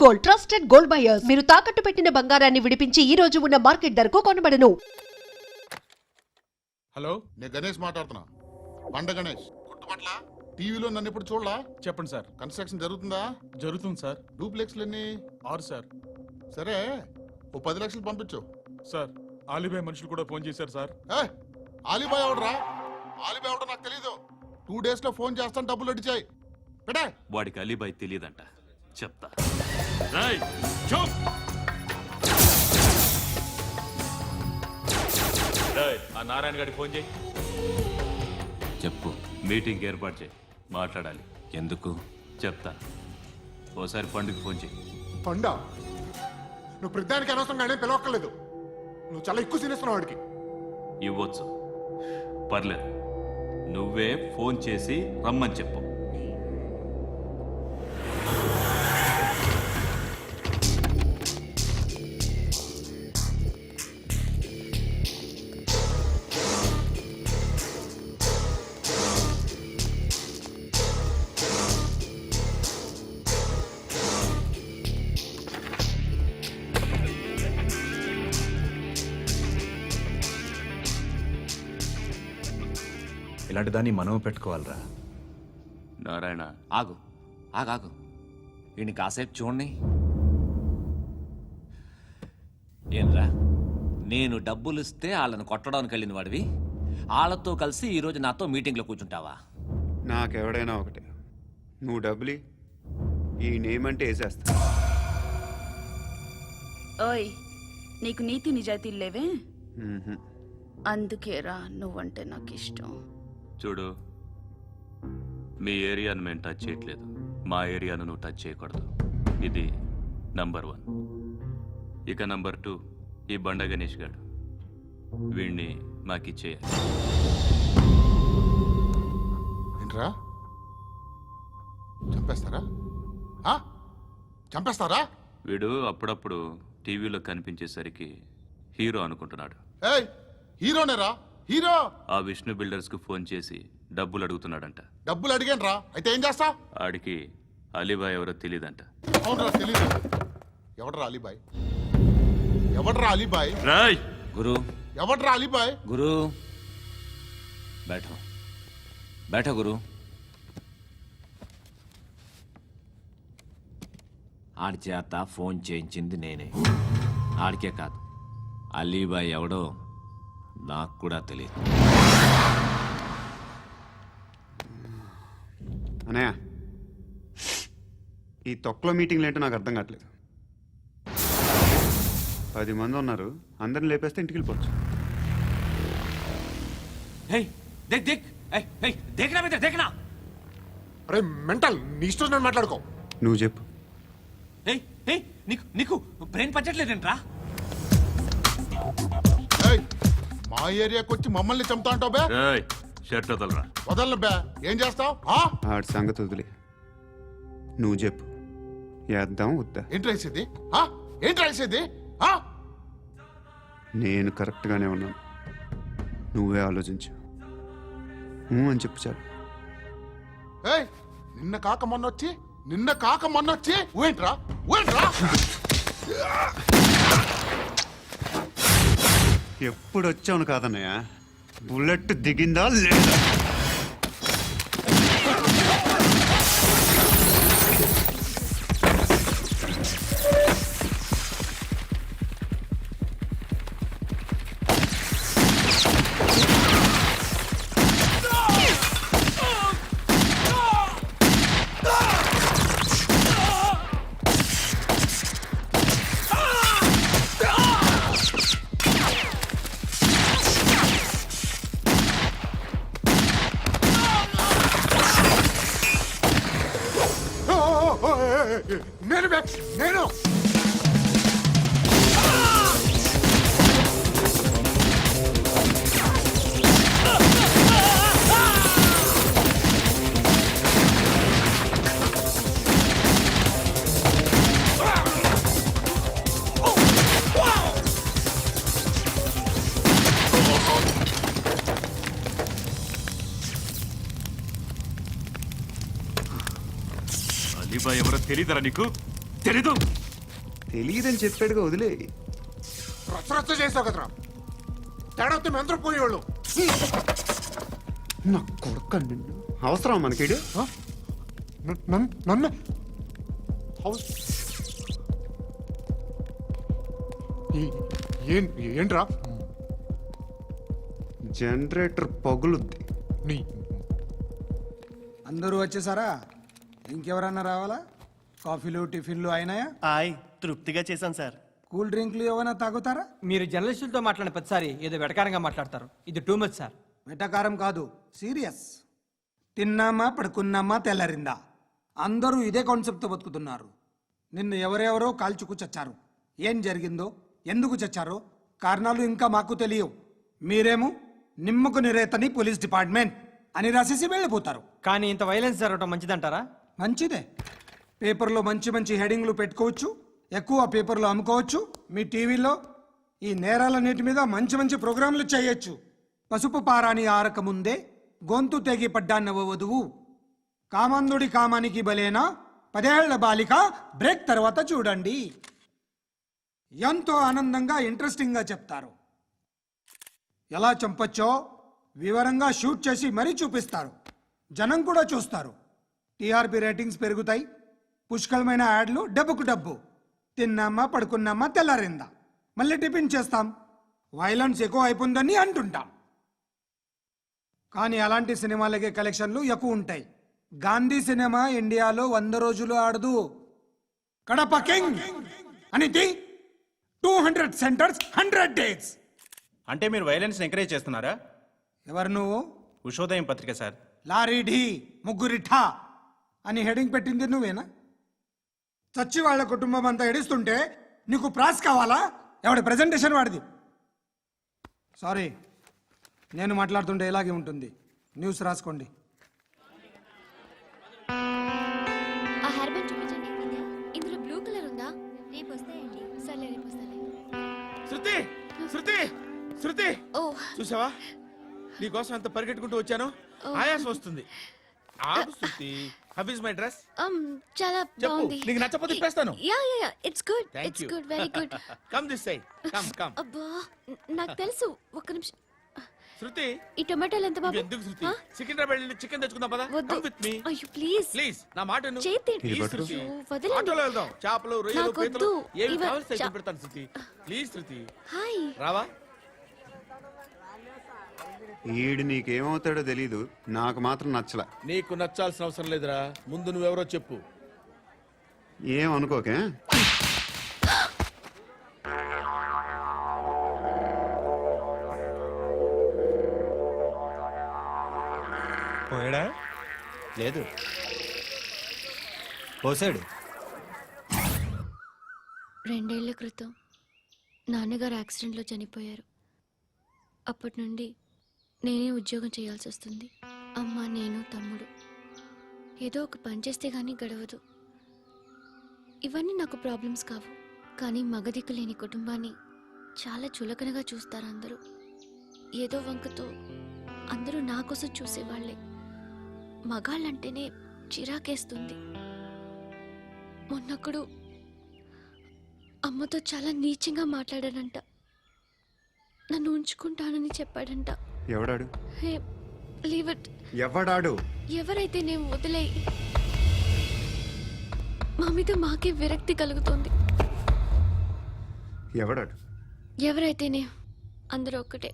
Gold, trusted gold buyers. మీరు తాకట్టు పెట్టిన బంగారాన్ని విడిపించి ఈ రోజు ఉన్న మార్కెట్ ధరకు కొనబడను. హలో, నేను గణేష్ మాట్లాడుతున్నా. బండ గణేష్ గుర్తుపట్ల టీవీలో నన్ను ఎప్పుడు చూడలా? చెప్పండి సార్. కన్స్ట్రక్షన్ జరుగుతుందా? జరుగుతుంది సార్. డూప్లెక్స్లు ఎన్ని? 6 సార్. సరే, ఓ 10 లక్షలు పంపించు. సార్, ఆలిబాయ్ మనుషులు కూడా ఫోన్ చేశారు సార్. ఆలిబాయ్ ఎవడరా? ఆలిబాయ్ ఎవడో నాకు తెలీదు. 2 days లో ఫోన్ చేస్తాను, డబ్బులు అడిచాయి పెడే. వాడికి అలీబాయ్ తెలియదంట, చెప్తా. ఆ నారాయణ గారికి ఫోన్ చేయి. చెప్పు. మీటింగ్ ఏర్పాటు చేయి, మాట్లాడాలి. ఎందుకు చెప్తా. ఓసారి పండుగ ఫోన్ చేయి. పండ, నువ్వు ప్రతిదానికి అనవసరంగానే పిలవక్కర్లేదు. నువ్వు చాలా ఎక్కువ తినేస్తున్నావు వాడికి. ఇవ్వచ్చు, పర్లేదు. నువ్వే ఫోన్ చేసి రమ్మని చెప్పు. ఇలాంటి దాన్ని మనం పెట్టుకోవాలరా. నారాయణ, ఆగు ఆగాగు, వీడిని కాసేపు చూడండి. ఏంరా, నేను డబ్బులు ఇస్తే వాళ్ళని కొట్టడానికి వెళ్ళిన వాడివి, వాళ్ళతో కలిసి ఈరోజు నాతో మీటింగ్లో కూర్చుంటావా? నాకెవడైనా ఒకటే. నువ్వు డబ్బులి, ఈ నేమ్ అంటే వేసేస్తా. ఓయ్, నీకు నీతి నిజాయితీలు లేవే? మ్మ్హ్మ్. అందుకేరా నువ్వంటే నాకు ఇష్టం. చూడు, మీ ఏరియాను మేము టచ్ చేయట్లేదు, మా ఏరియాను నువ్వు టచ్ చేయకూడదు. ఇది నంబర్ 1. ఇక నంబర్ 2, ఈ బండ గణేష్ గారు. వీణ్ణి మాకిచ్చేయాలి. ఏంట్రా, చంపేస్తారా? చంపేస్తారా? వీడు అప్పుడప్పుడు టీవీలో కనిపించేసరికి హీరో అనుకుంటున్నాడు. ఏయ్, హీరోనేరా, హీరో. ఆ విష్ణు బిల్డర్స్కు ఫోన్ చేసి డబ్బులు అడుగుతున్నాడంట. డబ్బులు అడిగాను రా, అయితే ఏం చేస్తా? ఆడికి అలీబాయ్ ఎవరో తెలియదంట. అవునరా, తెలీదు. ఎవడరా అలీబాయ్? ఎవడరా అలీబాయ్? రాయ్ గురు, ఎవడరా అలీబాయ్? గురు బైఠో బైఠో గురు. ఆడి చేత ఫోన్ చేయించింది నేనే. ఆడికే కాదు, అలీబాయ్ ఎవడో నాకు కూడా తెలియదు. అనయ్య, ఈ తొక్కలో మీటింగ్లు ఏంటో నాకు అర్థం కావట్లేదు. 10 మంది ఉన్నారు, అందరిని లేపేస్తే ఇంటికి వెళ్ళిపోవచ్చు. देखना అరే మెంటల్, నీ ఇష్టం నేను మాట్లాడుకో. నువ్వు చెప్పు. నీకు బ్రెయిన్ పచ్చట్లేదంట్రా? ఏయ్, మా ఏరియాకి వచ్చి మమ్మల్ని చంపుతా అంటావు బే? రాయ్, షర్ట్ వదలరా. వదలను బే. ఏం చేస్తావు? ఆడి సంగతి వదిలే, నువ్వు చెప్పు. వేద్దాం వద్దా? ఏంటి రాసేది? ఏంటి రాసేది? నేను కరెక్ట్గానే ఉన్నాను, నువ్వే ఆలోచించు. అని చెప్పు చాలు. ఏయ్, నిన్న కాక మొన్నొచ్చి ఊయంట్రా. ఎప్పుడు వచ్చావును కాదన్నయ్య, బుల్లెట్ దిగిందా లేదా? నేను అలీబాయ్ ఎవరో తెలీదరా నీకు? తెలీదు. తెలియదని చెప్పాడుగా, వదిలే. రచ్చరచ్చ చేసావు కదరా, తేడా వస్తే మెంతరం పోయేవాళ్ళు. నా కొడుకు నిన్ను అవసరం మనకిడు. నన్ను హౌస్ ఏంట్రా? జనరేటర్ పగులుద్ది. నీ అందరూ వచ్చేసారా? ఇంకెవరన్నా రావాలా? కాఫీలు టిఫిన్లు అయినాయా? తృప్తిగా చేశాను సార్. కూల్ డ్రింక్లు ఏమైనా తాగుతారా? మీరు జర్నలిస్టులతో మాట్లాడిన ప్రతిసారి ఏదో వెటకారంగా మాట్లాడతారు. ఇది టూ మచ్ సార్. వెటకారం కాదు, సీరియస్. తిన్నామా పడుకున్నామా తెల్లరిందా, అందరూ ఇదే కాన్సెప్ట్తో బతుకుతున్నారు. నిన్ను ఎవరెవరో కాల్చుకు చచ్చారు. ఏం జరిగిందో, ఎందుకు చచ్చారో కారణాలు ఇంకా మాకు తెలియవు. మీరేమో నిమ్మకు నిరేతని పోలీస్ డిపార్ట్మెంట్ అని రాసేసి వెళ్ళిపోతారు. కానీ ఇంత వైలెన్స్ జరగడం మంచిదంటారా? మంచిదే. పేపర్లో మంచి మంచి హెడింగ్లు పెట్టుకోవచ్చు, ఎక్కువ పేపర్లు అమ్ముకోవచ్చు. మీ టీవీలో ఈ నేరాలన్నిటి మీద మంచి మంచి ప్రోగ్రాంలు చేయొచ్చు. పసుపు పారాని ఆరక ముందే గొంతు తెగి పడ్డాన్నవ వధువు, కామందుడి కామానికి బలేనా 10 ఏళ్ల బాలిక బ్రేక్ తర్వాత చూడండి. ఎంతో ఆనందంగా ఇంట్రెస్టింగ్గా చెప్తారు. ఎలా చంపచ్చో వివరంగా షూట్ చేసి మరీ చూపిస్తారు. జనం కూడా చూస్తారు. టీఆర్పీ రేటింగ్స్ పెరుగుతాయి. పుష్కలమైన యాడ్లు, డబ్బుకు డబ్బు. తిన్నామా పడుకున్నామా తెల్లారిందా, మళ్ళీ టిఫిన్ చేస్తాం. వైలెన్స్ ఎక్కువ అయిపోయిందని అంటుంటాం. కానీ అలాంటి సినిమాలకే కలెక్షన్లు ఎక్కువ ఉంటాయి. గాంధీ సినిమా ఇండియాలో 100 రోజులు ఆడదు. కడప కింగ్ అనితి 200 సెంటర్స్ 100 డేస్. అంటే మీరు వైలెన్స్ ఎంకరేజ్ చేస్తున్నారా? ఎవరు నువ్వు? ఉషోదయం పత్రిక సార్. లారీ ఢీ ముగ్గురిఠా అని హెడింగ్ పెట్టింది నువ్వేనా? చచ్చి వాళ్ళ కుటుంబం అంతా ఎడుస్తుంటే నీకు ప్రాస్ కావాలా? ఎవడి ప్రెజెంటేషన్ వాడిది. సారీ, నేను మాట్లాడుతుంటే ఇలాగే ఉంటుంది. న్యూస్ రాసుకోండి. ఆ హెయిర్ బ్యాండ్ చూపించండి. ఇందులో బ్లూ కలర్ ఉందా? రేపు వస్తాయండి. సర్లే, రేపు వస్తాలే. శృతి శృతి శృతి, ఓ చూసావా నీకోసం ఎంత పరిగెట్టుకుంటూ వచ్చాను. ఆయాసం వస్తుంది. ఆగు Shruti. How is my dress? చాలా చెప్పు. బాగుంది. నీకు నచ్చకపోతే తిప్పేస్తాను. Yeah yeah yeah, it's good. Thank it's you. Good, very good. Come this side. Come come. అబ్బా, నాకు తెలుసు. ఒక్క నిమిషం. శృతి, ఈ టొమాటోలు ఎంత బాబు? ఎందుకు శృతి? సికింద్రాబాద్ వెళ్ళి చికెన్ తెచ్చుకుందాం పదా. వద్దు. కమ్ విత్ మీ అయ్యో ప్లీజ్ ప్లీజ్. నా మాట విను. చేతి Please, శృతి. వదలండి. ఆటోలో వెళ్దాం. చేపలు, రొయ్యలు, నాకు పీతలు వద్దు. ఏమి ఇవ- కావాలి చా- పెడతాను శృతి. Please Shruti. హాయ్. రావా? ఈడు నీకేమవుతాడో తెలీదు, నాకు మాత్రం నచ్చలా. నీకు నచ్చాల్సిన అవసరం లేదురా. ముందు నువ్వెవరో చెప్పు. ఏం అనుకోకే. పోయాడా? లేదు, పోసాడు. 2 ఏళ్ల క్రితం నాన్నగారు యాక్సిడెంట్లో చనిపోయారు. అప్పటి నుండి నేనే ఉద్యోగం చేయాల్సి వస్తుంది. అమ్మ, నేను, తమ్ముడు ఏదో ఒక పని చేస్తే గానీ గడవదు. ఇవన్నీ నాకు ప్రాబ్లమ్స్ కావు. కానీ మగదిక్కు లేని కుటుంబాన్ని చాలా చులకనగా చూస్తారు అందరూ. ఏదో వంకతో అందరూ నా కోసం చూసేవాళ్లే. మగాళ్ళంటేనే చిరాకేస్తుంది. మొన్నొక్కడు అమ్మతో చాలా నీచంగా మాట్లాడాడంట. నన్ను ఉంచుకుంటానని చెప్పాడంట. ఎవడాడు? హే, లీవ్ ఇట్. ఎవడాడు? ఎవరైతే నేను వదిలేయి. మా మీద మాకే విరక్తి కలుగుతుంది. ఎవడాడు? ఎవరైతేనే అందరూ ఒక్కటే.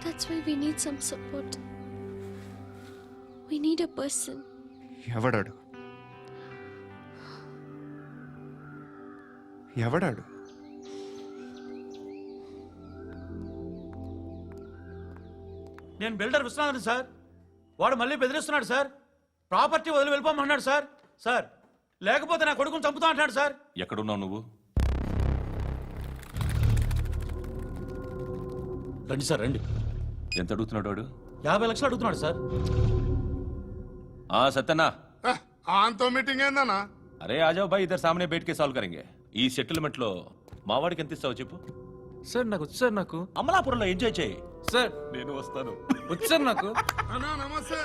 That's why we need some support. We need a person. ఎవడాడు? ఎవడాడు? నేను బిల్డర్ విశ్వనాథన్ సార్. వాడు మళ్ళీ బెదిరిస్తున్నాడు సార్. ప్రాపర్టీ వదిలి వెళ్ళిపోమన్నాడు సార్. సార్, లేకపోతే నా కొడుకుని చంపుతా అంటున్నాడు సార్. ఎక్కడున్నావు నువ్వు? రండి సార్, రండి. ఎంత అడుగుతున్నాడు వాడు? 50 లక్షలు అడుగుతున్నాడు సార్. సత్యనా, ఆంతో మీటింగ్ ఏందన్నా? అరే ఆజావ్ భాయ్, ఇద్దరు సామనే బయట కే సాల్వ్ కరెంగే. ఈ సెటిల్మెంట్ లో మావాడికి ఎంత ఇస్తావు చెప్పు. సార్ నాకు వచ్చు సార్. నాకు అమలాపురంలో ఎంజాయ్ చేయి. సార్ నేను వస్తాను. వచ్చారు నాకు. అన్నా నమస్తే.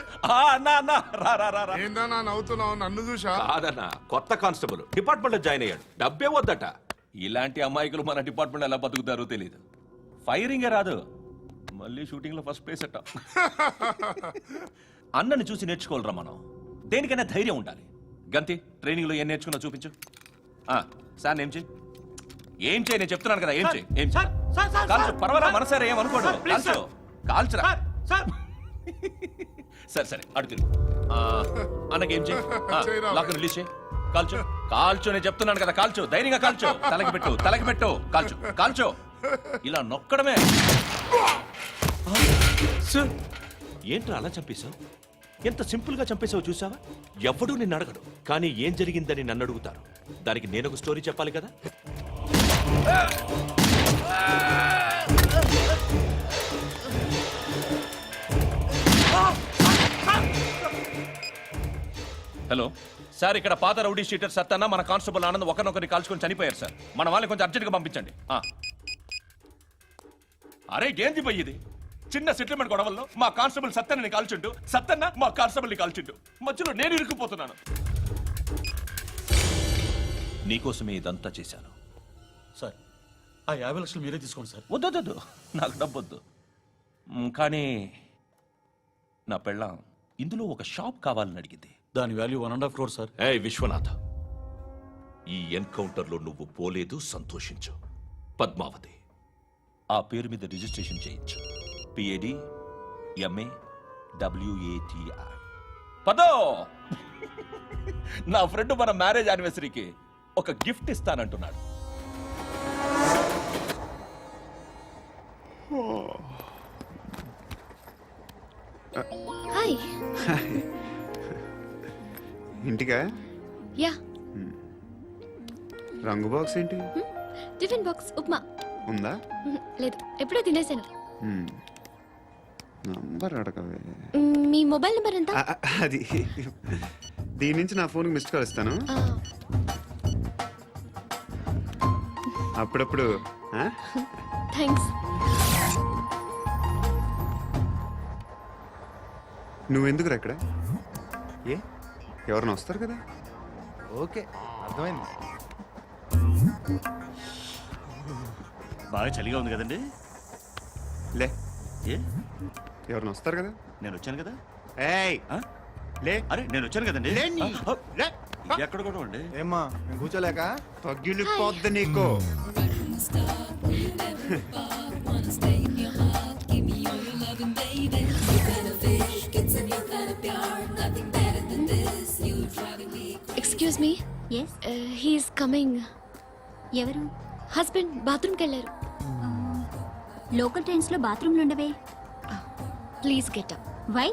అన్నా అన్నా రా రా రా రా. ఏందన్నా నవ్వుతున్నావు? నన్ను చూసా? కాదన్నా, కొత్త కానిస్టేబుల్ డిపార్ట్మెంట్ లో జాయిన్ అయ్యాడు. డబ్బే వద్దట. ఇలాంటి అమాయకులు మన డిపార్ట్మెంట్ ఎలా బతుకుతారో తెలియదు. ఫైరింగే రాదు, మళ్ళీ షూటింగ్ లో ఫస్ట్ ప్లేస్ అట్ట. అన్నని చూసి నేర్చుకోవాలరా మనం. దేనికైనా ధైర్యం ఉండాలి. గంతి, ట్రైనింగ్ లో ఏం నేర్చుకున్నా చూపించు. సార్ ఏం చేయి, ఏం చేయి, నేను చెప్తున్నాను కదా, ఏం చేయి, ఏం చేయి. కాల్చు, పర్వాలా, మనసారా ఏమనుకోడు. కాల్చు, కాల్చురా. సరే సరే, అడు తిరుగు. అన్నకి ఏం చేయి, లాక్ రిలీజ్ చేయి. కాల్చు, కాల్చు, నేను చెప్తున్నాను కదా, కాల్చు, ధైర్యంగా కాల్చు. తలకి పెట్టు, తలకి పెట్టు, కాల్చు, కాల్చు. ఇలా నొక్కడమే. ఏంట్రా అలా చంపేశావు? ఎంత సింపుల్ గా చంపేశావు చూసావా? ఎవడూ నిన్ను అడగడు, కానీ ఏం జరిగిందని నన్ను అడుగుతారు. దానికి నేను ఒక స్టోరీ చెప్పాలి కదా. హలో సార్, ఇక్కడ పాత రౌడీ షీటర్ సత్తన్న మన కానిస్టేబుల్ ఆనంద్ ఒకరినొకరిని కాల్చుకొని చనిపోయారు సార్. మన వాళ్ళని కొంచెం అర్జెంట్గా పంపించండి. అరే ఏంది పోయి ఇది? చిన్న సెటిల్మెంట్ గొడవల్లో మా కానిస్టేబుల్ సత్తన్నని కాల్చుంటూ, సత్తన్న మా కానిస్టేబుల్ని కాల్చుంటూ, మధ్యలో నేను ఇరుక్కుపోతున్నాను. నీకోసమే ఇదంతా చేశాను సార్, ఆ 50 లక్షలు మీరే తీసుకోండి సార్. వద్దొద్దు, నాకు డబ్బొద్దు. కానీ నా పెళ్ళాం ఇందులో ఒక షాప్ కావాలని అడిగింది. దాని వాల్యూ 1.5 crore సార్. విశ్వనాథ, ఈ ఎన్కౌంటర్లో నువ్వు పోలేదు, సంతోషించు. పద్మావతి ఆ పేరు మీద రిజిస్ట్రేషన్ చేయించు. PAD MA WATI. పదో, నా ఫ్రెండ్ మన మ్యారేజ్ యానివర్సరీకి ఒక గిఫ్ట్ ఇస్తానంటున్నాడు. హాయ్. ఇంటికా? యా. రంగు బాక్స్ ఏంటి? Tiffin box upma. ఉందా? లేదు, ఎప్పుడో తినేసాను. నంబర్ అడగవే. మీ మొబైల్ నెంబర్ ఎంత? అది దీని నుంచి నా ఫోన్కి మిస్డ్ కాల్ ఇస్తాను. అప్పుడప్పుడు. థ్యాంక్స్. నువ్వెందుకు ఇక్కడ? ఏ, ఎవరైనా వస్తారు కదా. ఓకే, అర్థమైంది. బాగా చలిగా ఉంది కదండి. లే, ఏ, ఎవరైనా వస్తారు కదా. నేను వచ్చాను కదా. ఏయ్ లే. అరే నేను వచ్చాను కదండి. లే. ఎక్కడ కూడా అండి. ఏమ్మా నేను కూర్చోలేక? తగ్గిలిపోద్ది నీకు. Excuse me. He's coming. ఎవరు? హస్బెండ్ బాత్రూమ్కి వెళ్ళారు. లోకల్ ట్రైన్స్ లో బాత్రూమ్లు ఉండవే. Please get up. వై?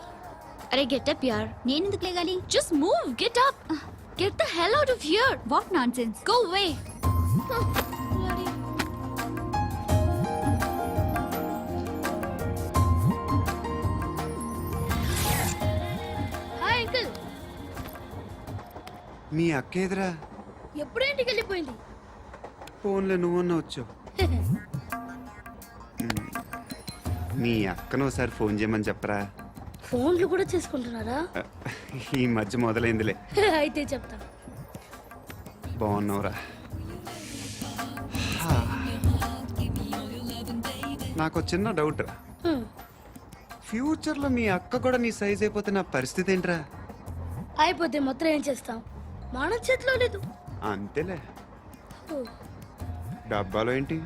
అరే గెట్ అప్ యార్. నేనెందుకు లేగాలి? Just move, get up. Get the hell out of here. What nonsense. Go away. Hi uncle. మీ అక్క ఎదురా? ఎప్పుడు ఇంటికి వెళ్ళిపోయింది? ఫోన్లో నువ్వన్నా వచ్చావు. మీ అక్కను ఒకసారి ఫోన్ చేయమని చెప్పరా. ఫోన్లు కూడా చేసుకుంటున్నారా? ఈ మధ్య మొదలైందిలే. అయితే చెప్తా. బాగున్నావురా? నాకు చిన్న డౌట్ రా. ఫ్యూచర్లో మీ అక్క కూడా నీ సైజ్ అయిపోతే నా పరిస్థితి ఏంట్రా? అయిపోతే మొత్తం ఏం చేస్తాం? మన చేతిలో లేదు. అంతేలే. డబ్బాలో ఏంటి?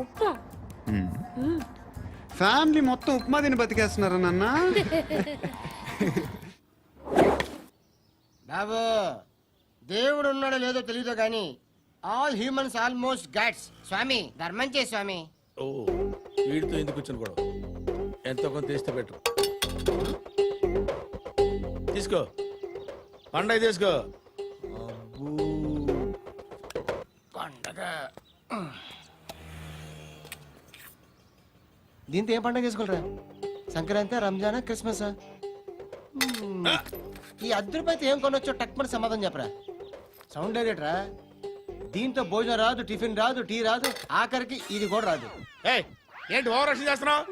ఉప్మా. ఫ్యామిలీ మొత్తం ఉప్మా తిని బతికేస్తున్నారా నాన్న? బాబు, దేవుడు ఉన్నాడో లేదో తెలియదు కానీ ఆల్ హ్యూమన్స్ ఆల్మోస్ట్ గాడ్స్. స్వామి ధర్మం చే స్వామి. ఓ, వీడితో ఎందుకు వచ్చిన గొడవ? ఎంతో కొంత తీస్తే బెటర్. తీసుకో, పండగ తీసుకో. పండగ దీంతో ఏం పండుగ చేసుకోలేరా? సంక్రాంతి, రంజానా, క్రిస్మస్. ఈ ₹10 ఏం కొనొచ్చో టక్మని సమాధానం చెప్పరా. సౌండ్ డైరెక్టరా? దీంతో భోజనం రాదు, టిఫిన్ రాదు, టీ రాదు, ఆఖరికి ఇది కూడా రాదు. ఏంటి ఓవర్ రక్షణ చేస్తున్నావు?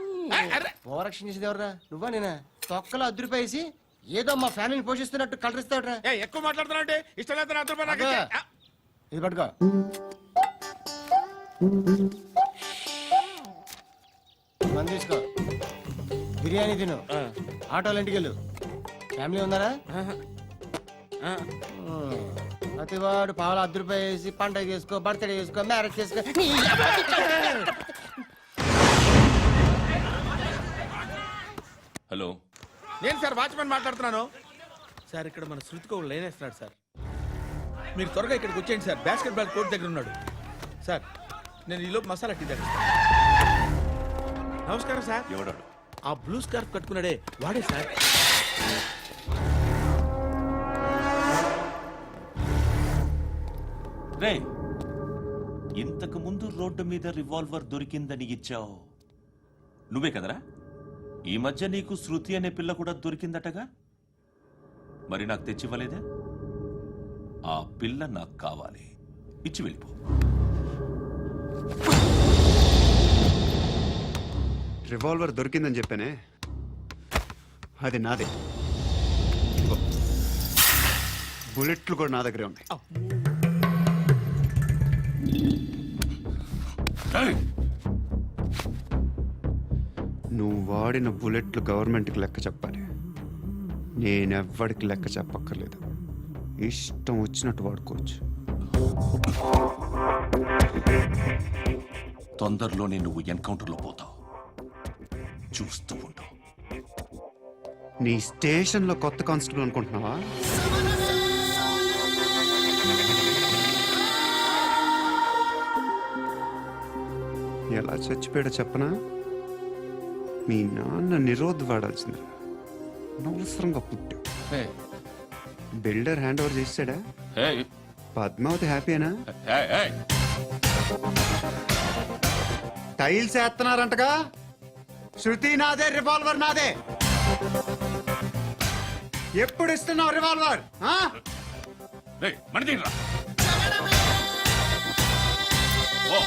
ఓవరాక్షన్ చేసేది ఎవరా నువ్వా నేనా తొక్కలో అద్దరిపేసి ఏదో మా ఫ్యామిలీని పోషిస్తున్నట్టు కలరిస్తావుట్రా ఎక్కువ మాట్లాడుతున్నా ఇష్టం లేదు నా రూపాయలు నాకు ఇచ్చే. ఇది పట్టుకో మంది తీసుకో బిర్యానీ తిను ఆటోలు ఇంటికి వెళ్ళు ఫ్యామిలీ ఉన్నారా ప్రతివాడు పావులు అద్దరిపేసి పండగ చేసుకో బర్త్డే చేసుకో మ్యారేజ్ చేసుకో హలో నేను సార్ వాచ్మెన్ మాట్లాడుతున్నాను సార్ ఇక్కడ మన శృతికో లేనేస్తున్నాడు సార్ మీరు త్వరగా ఇక్కడికి వచ్చేయండి సార్ బాస్కెట్ బాల్ కోర్ట్ దగ్గర ఉన్నాడు సార్ నేను ఈలోపు మసాలా టీ దగ్గర నమస్కారం సార్ ఎవడాడు ఆ బ్లూ స్కార్ఫ్ కట్టుకున్నాడే వాడే సార్ రే ఇంతకు ముందు రోడ్డు మీద రివాల్వర్ దొరికిందని ఇచ్చావు నువ్వే కదరా ఈ మధ్య నీకు శృతి అనే పిల్ల కూడా దొరికిందటగా మరి నాకు తెచ్చివ్వలేదే ఆ పిల్ల నాకు కావాలి ఇచ్చి వెళ్ళిపో రివాల్వర్ దొరికిందని చెప్పానే అది నాదే ఇదిగో. బుల్లెట్లు కూడా నా దగ్గరే ఉన్నాయి నువ్వు వాడిన బుల్లెట్లు గవర్నమెంట్కి లెక్క చెప్పాలి నేనెవ్వడికి లెక్క చెప్పక్కర్లేదు ఇష్టం వచ్చినట్టు వాడుకోవచ్చు తొందరలోనే నువ్వు ఎన్కౌంటర్లో పోతావు చూస్తూ ఉంటావు నీ స్టేషన్లో కొత్త కానిస్టేబుల్ అనుకుంటున్నావా ఎలా చచ్చిపోయాడో చెప్పనా మీ నాన్న నిరోధ్ వాడాల్సింది అనవసరంగా పుట్టావు బిల్డర్ హ్యాండ్ ఓవర్ చేసాడా పద్మావతి హ్యాపీనా టైల్స్ వేస్తున్నారంటగా శృతి నాదే రివాల్వర్ నాదే ఎప్పుడు ఇస్తున్నావు రివాల్వర్ మన ఓ